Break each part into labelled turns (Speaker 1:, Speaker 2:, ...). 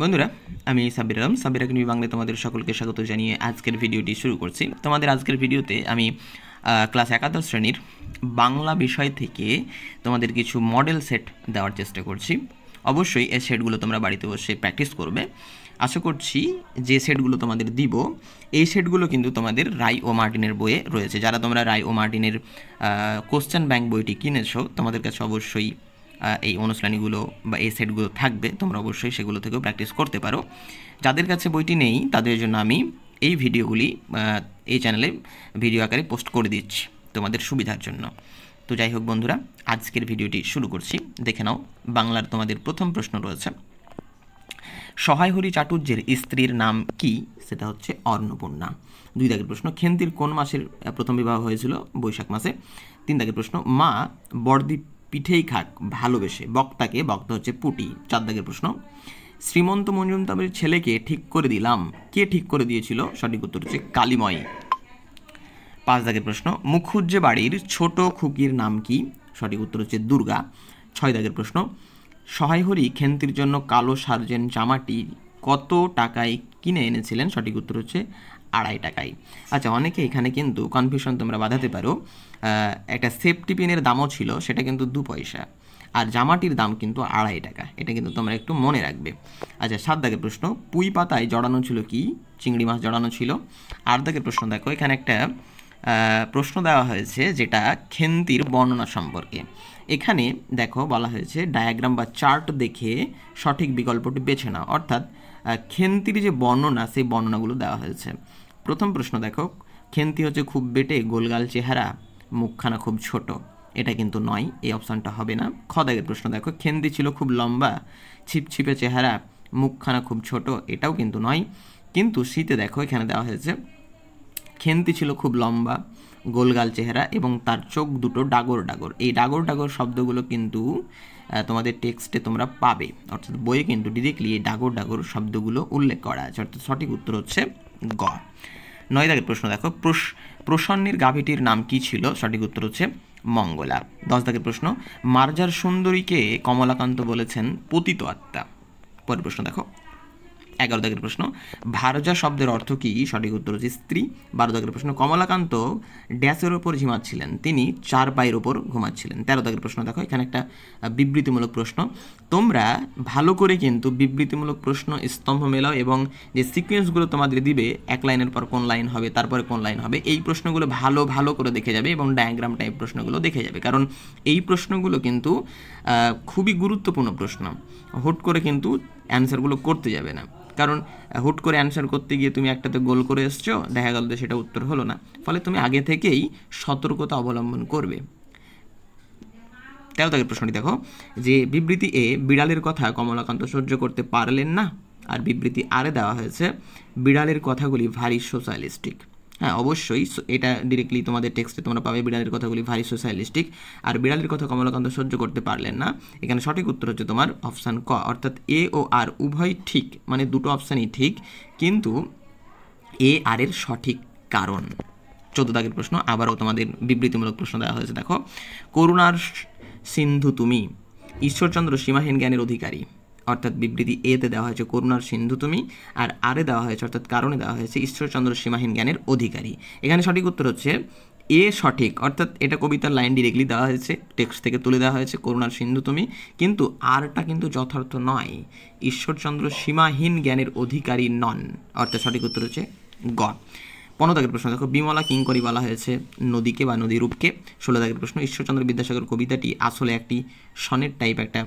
Speaker 1: বন্ধুরা, আমি সাব্বির আলম, সাব্বির একাডেমি বাংলায় তোমাদের সকলকে স্বাগত জানিয়ে আজকের ভিডিওটি শুরু করছি। তোমাদের আজকের ভিডিওতে আমি ক্লাস একাদশ শ্রেণীর বাংলা বিষয় থেকে তোমাদের কিছু মডেল সেট দেওয়ার চেষ্টা করছি। অবশ্যই এই সেটগুলো তোমরা বাড়িতে বসে প্র্যাকটিস করবে। আশা করছি যে সেটগুলো তোমাদের দিব, এই সেটগুলো কিন্তু তোমাদের রায় ও মার্টিনের বইয়ে রয়েছে। যারা তোমরা রায় ও মার্টিনের কোশ্চেন ব্যাংক বইটি কিনেছো, তোমাদের কাছে অবশ্যই এই অনুশীলনীগুলো বা এই সেটগুলো থাকবে। তোমরা অবশ্যই সেগুলো থেকেও প্র্যাকটিস করতে পারো। যাদের কাছে বইটি নেই তাদের জন্য আমি এই ভিডিওগুলি এই চ্যানেলে ভিডিও আকারে পোস্ট করে দিচ্ছি তোমাদের সুবিধার জন্য। তো যাই হোক বন্ধুরা, আজকের ভিডিওটি শুরু করছি। দেখে নাও, বাংলার তোমাদের প্রথম প্রশ্ন রয়েছে, সহায় হরি চাটুর্যের স্ত্রীর নাম কি? সেটা হচ্ছে অন্নপূর্ণা। 2 দাগের প্রশ্ন, খেন্তির কোন মাসের প্রথম বিবাহ হয়েছিল? বৈশাখ মাসে। 3 দাগের প্রশ্ন, মা বড়দি পিঠেই খাক ভালোবেসে, বক্তাকে, বক্তা হচ্ছে পুটি। 4 দাগের প্রশ্ন, শ্রীমন্ত মজুমদারের ছেলেকে ঠিক করে দিলাম, কে ঠিক করে দিয়েছিল? সঠিক উত্তর হচ্ছে কালিময়। 5 দাগের প্রশ্ন, মুখুজ্জে বাড়ির ছোট খুকির নাম কি? সঠিক উত্তর হচ্ছে দুর্গা। 6 দাগের প্রশ্ন, সহায় হরি খেন্তির জন্য কালো সার্জেন্ট জামাটি কত টাকায় কিনে এনেছিলেন? সঠিক উত্তর হচ্ছে 2.5 টাকায়। আচ্ছা, অনেকে এখানে কিন্তু কনফিউশন তোমরা বাঁধাতে পারো। একটা সেফটি পিনের দামও ছিল, সেটা কিন্তু 2 পয়সা, আর জামাটির দাম কিন্তু 2.5 টাকা। এটা কিন্তু তোমরা একটু মনে রাখবে। আচ্ছা, 7 দাগের প্রশ্ন, পুঁই পাতায় জড়ানো ছিল কি? চিংড়ি মাছ জড়ানো ছিল। 8 দাগের প্রশ্ন দেখো, এখানে একটা প্রশ্ন দেওয়া হয়েছে যেটা খেন্তির বর্ণনা সম্পর্কে। এখানে দেখো বলা হয়েছে ডায়াগ্রাম বা চার্ট দেখে সঠিক বিকল্পটি বেছে নাও। অর্থাৎ খেন্তির যে বর্ণনা, সেই বর্ণনাগুলো দেওয়া হয়েছে। প্রথম প্রশ্ন দেখো, খেন্তি হচ্ছে খুব বেটে, গোলগাল চেহারা, মুখখানা খুব ছোট। এটা কিন্তু নয়, এই অপশানটা হবে না। খ দাগের প্রশ্ন দেখো, খেন্তি ছিল খুব লম্বা, ছিপছিপে চেহারা, মুখখানা খুব ছোট। এটাও কিন্তু নয়। কিন্তু শীতে দেখো এখানে দেওয়া হয়েছে খেন্তি ছিল খুব লম্বা, গোলগাল চেহারা এবং তার চোখ দুটো ডাগর ডাগর। এই ডাগর ডাগর শব্দগুলো কিন্তু তোমাদের টেক্সটে তোমরা পাবে, অর্থাৎ বইয়ে কিন্তু ডিরেক্টলি এই ডাগর ডাগর শব্দগুলো উল্লেখ করা আছে। অর্থাৎ সঠিক উত্তর হচ্ছে গ। 9 দাগের প্রশ্ন দেখো, প্রসন্নের গাভীটির নাম কি ছিল? সঠিক উত্তর হচ্ছে মঙ্গলা। 10 দাগের প্রশ্ন, মার্জার সুন্দরীকে কমলাকান্ত বলেছেন পতিত আত্মা। পরের প্রশ্ন দেখো, 11 দাগের প্রশ্ন, ভারজা শব্দের অর্থ কি? সঠিক উত্তর হচ্ছে স্ত্রী। 12 দাগের প্রশ্ন, কমলাকান্ত ড্যাসের ওপর ঝিমাচ্ছিলেন? তিনি 4 পায়ের ওপর ঘুমাচ্ছিলেন। 13 দাগের প্রশ্ন দেখো, এখানে একটা বিবৃতিমূলক প্রশ্ন। তোমরা ভালো করে কিন্তু বিবৃতিমূলক প্রশ্ন স্তম্ভ মেলাও এবং যে সিকোয়েন্সগুলো তোমাদের দিবে, এক লাইনের পর কোন লাইন হবে, তারপরে কোন লাইন হবে, এই প্রশ্নগুলো ভালো ভালো করে দেখে যাবে এবং ডায়াগ্রাম টাইপ প্রশ্নগুলো দেখে যাবে। কারণ এই প্রশ্নগুলো কিন্তু খুবই গুরুত্বপূর্ণ প্রশ্ন। হুট করে কিন্তু অ্যান্সারগুলো করতে যাবে না, কারণ হুট করে অ্যান্সার করতে গিয়ে তুমি একটাতে গোল করে এসছো, দেখা গেল যে সেটা উত্তর হলো না। ফলে তুমি আগে থেকেই সতর্কতা অবলম্বন করবে। 13 দাগের প্রশ্নটি দেখো, যে বিবৃতি এ বিড়ালের কথা কমলাকান্ত সহ্য করতে পারলেন না, আর বিবৃতি আরে দেওয়া হয়েছে বিড়ালের কথাগুলি ভারী সোশ্যালিস্টিক। হ্যাঁ, অবশ্যই এটা ডিরেক্টলি তোমাদের টেক্সটে তোমরা পাবে, বিড়ালের কথাগুলি ভারী সোশ্যালিস্টিক। আর বিড়ালের কথা কমলাকান্ত সহ্য করতে পারলেন না, এখানে সঠিক উত্তর হচ্ছে তোমার অপশান ক। অর্থাৎ এ ও আর উভয় ঠিক, মানে দুটো অপশানই ঠিক, কিন্তু এ আর এর সঠিক কারণ। 14 দাগের প্রশ্ন, আবারও তোমাদের বিবৃতিমূলক প্রশ্ন দেওয়া হয়েছে। দেখো, করুণার সিন্ধু তুমি, ঈশ্বরচন্দ্র সীমাহীন জ্ঞানের অধিকারী। অর্থাৎ বিবৃতি এতে দেওয়া হয়েছে করুণার সিন্ধু তুমি, আর আরে দেওয়া হয়েছে, অর্থাৎ কারণে দেওয়া হয়েছে ঈশ্বরচন্দ্র সীমাহীন জ্ঞানের অধিকারী। এখানে সঠিক উত্তর হচ্ছে এ সঠিক, অর্থাৎ এটা কবিতার লাইন ডিরেক্টলি দেওয়া হয়েছে, টেক্সট থেকে তুলে দেওয়া হয়েছে করুণার সিন্ধু তুমি, কিন্তু আরটা কিন্তু যথার্থ নয়, ঈশ্বরচন্দ্র সীমাহীন জ্ঞানের অধিকারী নন। অর্থাৎ সঠিক উত্তর হচ্ছে গ। 15 দাগের প্রশ্ন দেখো, বিমলা কিঙ্করী বলা হয়েছে নদীকে বা নদীরূপকে। 16 দাগের প্রশ্ন, ঈশ্বরচন্দ্র বিদ্যাসাগর কবিতাটি আসলে একটি সনেট টাইপ একটা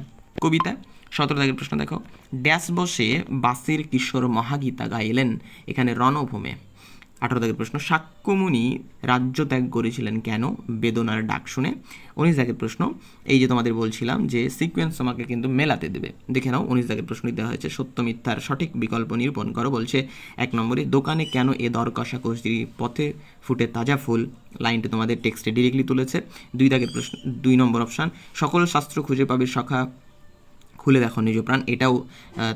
Speaker 1: কবিতা। 17 দাগের প্রশ্ন দেখো, ড্যাশ বসে বাসির কিশোর মহাগীতা গাইলেন? এখানে রণভূমে। 18 দাগের প্রশ্ন, শাক্যমুনি রাজ্য ত্যাগ করেছিলেন কেন? বেদনার ডাক শুনে। 19 দাগের প্রশ্ন, এই যে তোমাদের বলছিলাম যে সিকোয়েন্স তোমাকে কিন্তু মেলাতে দেবে, দেখে নাও। 19 দাগের প্রশ্নটি দেওয়া হয়েছে সত্য মিথ্যার সঠিক বিকল্প নিরূপণ করো। বলছে 1 নম্বরে, দোকানে কেন এ দর কষাকষি, পথে ফুটে তাজা ফুল। লাইনটি তোমাদের টেক্সটে ডিরেক্টলি তুলেছে। 2 দাগের প্রশ্ন, 2 নম্বর অপশান, সকল শাস্ত্র খুঁজে পাবে সখা, খুলে দেখো নিজ প্রাণ। এটাও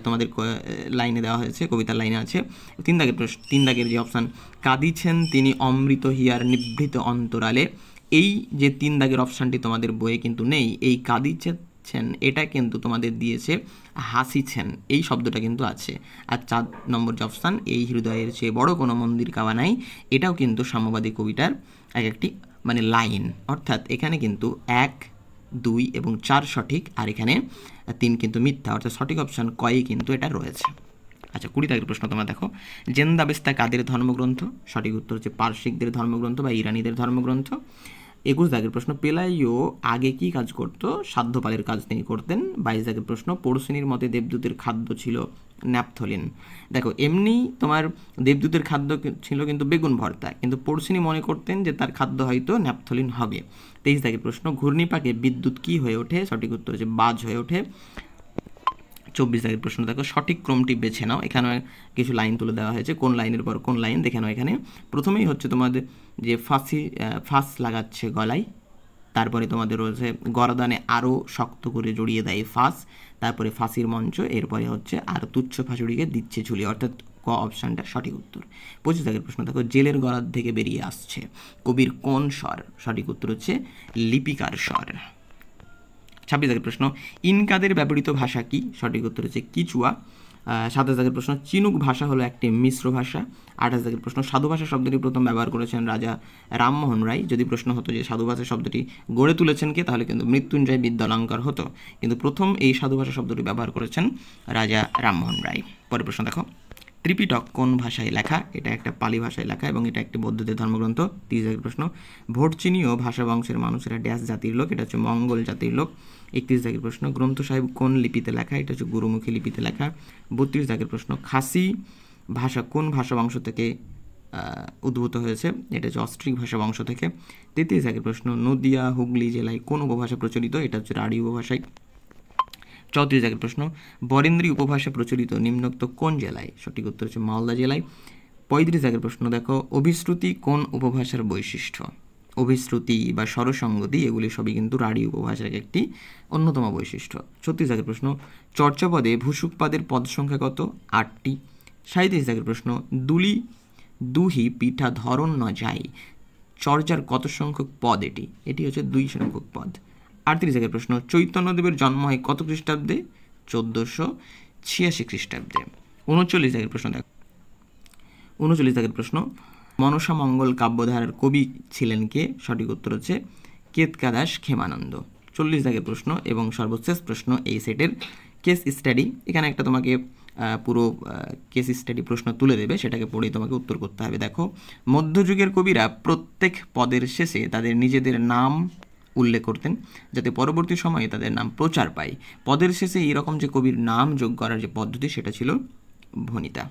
Speaker 1: তোমাদের লাইনে দেওয়া হয়েছে, কবিতার লাইনে আছে। 3 দাগের প্রশ্ন, 3 দাগের যে অপশান, কাঁদিছেন তিনি অমৃত হিয়ার নিভৃত অন্তরালে। এই যে 3 দাগের অপশানটি তোমাদের বইয়ে কিন্তু নেই। এই হাসিছেন, এটা কিন্তু তোমাদের দিয়েছে হাসিছেন, এই শব্দটা কিন্তু আছে। আর 4 নম্বর যে অপশান, এই হৃদয়ের চেয়ে বড় কোনো মন্দির কাবা নাই, এটাও কিন্তু সাম্যবাদী কবিতার একটি মানে লাইন। অর্থাৎ এখানে কিন্তু 1, 2 এবং 4 সঠিক, আর এখানে 3 কিন্তু মিথ্যা, অর্থাৎ সঠিক অপশান কয়ে কিন্তু এটা রয়েছে। আচ্ছা, 20 দাগের প্রশ্ন তোমরা দেখো, জেন্দাবেস্তা কাদের ধর্মগ্রন্থ? সঠিক উত্তর হচ্ছে পারসিকদের ধর্মগ্রন্থ বা ইরানিদের ধর্মগ্রন্থ। 21 দাগের প্রশ্ন, পেলাইও আগে কি কাজ করত? সাধ্যপালের কাজ তিনি করতেন। 22 দাগের প্রশ্ন, পড়শিনীর মতে দেবদূতের খাদ্য ছিল ন্যাপথলিন। দেখো, এমনি তোমার দেবদূতের খাদ্য ছিল কিন্তু বেগুন ভর্তা, কিন্তু পড়শিনী মনে করতেন যে তার খাদ্য হয়তো ন্যাপথলিন হবে। 23 দাগের প্রশ্ন, ঘূর্ণিপাকে বিদ্যুৎ কি হয়ে ওঠে? সঠিক উত্তর হচ্ছে বাজ হয়ে ওঠে। 24 দাগের প্রশ্ন দেখো, সঠিক ক্রমটি বেছে নাও। এখানে কিছু লাইন তুলে দেওয়া হয়েছে, কোন লাইনের পর কোন লাইন দেখে নাও। এখানে প্রথমেই হচ্ছে তোমাদের যে ফাঁস লাগাচ্ছে গলায়, তারপরে তোমাদের রয়েছে গরদানে আরও শক্ত করে জড়িয়ে দেয় ফাঁস, তারপরে ফাঁসির মঞ্চ, এরপরে হচ্ছে আর তুচ্ছ ফাঁসুড়িকে দিচ্ছে ঝুলি, অর্থাৎ ক অপশানটা সঠিক উত্তর। 25 দাগের প্রশ্ন দেখো, জেলের গলার থেকে বেরিয়ে আসছে কবির কোন স্বর? সঠিক উত্তর হচ্ছে লিপিকার স্বর। 26 দাগের প্রশ্ন, ইনকাদের ব্যবহৃত ভাষা কি? সঠিক উত্তর হচ্ছে কিচুয়া। 27 দাগের প্রশ্ন, চিনুক ভাষা হলো একটি মিশ্র ভাষা। 28 দাগের প্রশ্ন, সাধু ভাষা শব্দটি প্রথম ব্যবহার করেছেন রাজা রামমোহন রায়। যদি প্রশ্ন হতো যে সাধু ভাষা শব্দটি গড়ে তুলেছেন কে, তাহলে কিন্তু মৃত্যুঞ্জয় বিদ্যালঙ্কার হতো, কিন্তু প্রথম এই সাধু ভাষা শব্দটি ব্যবহার করেছেন রাজা রামমোহন রায়। পরের প্রশ্ন দেখো, ত্রিপিটক কোন ভাষায় লেখা? এটা একটা পালি ভাষায় লেখা এবং এটা একটি বৌদ্ধদের ধর্মগ্রন্থ। 30 দাগের প্রশ্ন, ভোটচিনীয় ভাষা বংশের মানুষেরা ড্যাশ জাতির লোক? এটা হচ্ছে মঙ্গল জাতির লোক। 31 দাগের প্রশ্ন, গ্রন্থ সাহেব কোন লিপিতে লেখা? এটা হচ্ছে গুরুমুখী লিপিতে লেখা। 32 দাগের প্রশ্ন, খাসি ভাষা কোন ভাষা বংশ থেকে উদ্ভূত হয়েছে? এটা হচ্ছে অস্ট্রিক ভাষা বংশ থেকে। 33 দাগের প্রশ্ন, নদিয়া হুগলি জেলায় কোন উপভাষা প্রচলিত? এটা হচ্ছে রাঢ়ী উপভাষায়। 34 দাগের প্রশ্ন, বরেন্দ্রী উপভাষা প্রচলিত নিম্নোক্ত কোন জেলায়? সঠিক উত্তর হচ্ছে মালদা জেলায়। 35 দাগের প্রশ্ন দেখো, অভিশ্রুতি কোন উপভাষার বৈশিষ্ট্য? অভিশ্রুতি বা স্বরসঙ্গতি এগুলি সবই কিন্তু রাঢ়ী উপভাষার একটি অন্যতম বৈশিষ্ট্য। 36 দাগের প্রশ্ন, চর্যাপদে ভূসুকপাদের পদ সংখ্যা কত? 8টি। 37 দাগের প্রশ্ন, দুলি দুহি পিঠা ধরন ন যায়, চর্যার কত সংখ্যক পদ এটি? এটি হচ্ছে 2 সংখ্যক পদ। 38 দাগের প্রশ্ন, চৈতন্যদেবের জন্ম হয় কত খ্রিস্টাব্দে? 1486 খ্রিস্টাব্দে। 39 দাগের প্রশ্ন দেখো, 39 দাগের প্রশ্ন, মনসা মঙ্গল কাব্যধারার কবি ছিলেন কে? সঠিক উত্তর হচ্ছে কেতকাদাস ক্ষেমানন্দ। 40 দাগের প্রশ্ন এবং সর্বশেষ প্রশ্ন এই সেটের, কেস স্টাডি। এখানে একটা তোমাকে পুরো কেস স্টাডি প্রশ্ন তুলে দেবে, সেটাকে পড়েই তোমাকে উত্তর করতে হবে। দেখো, মধ্যযুগের কবিরা প্রত্যেক পদের শেষে তাদের নিজেদের নাম উল্লেখ করতেন, যাতে পরবর্তী সময়ে তাদের নাম প্রচার পায়। পদের শেষে এইরকম যে কবির নাম যোগ করার যে পদ্ধতি, সেটা ছিল ভণিতা।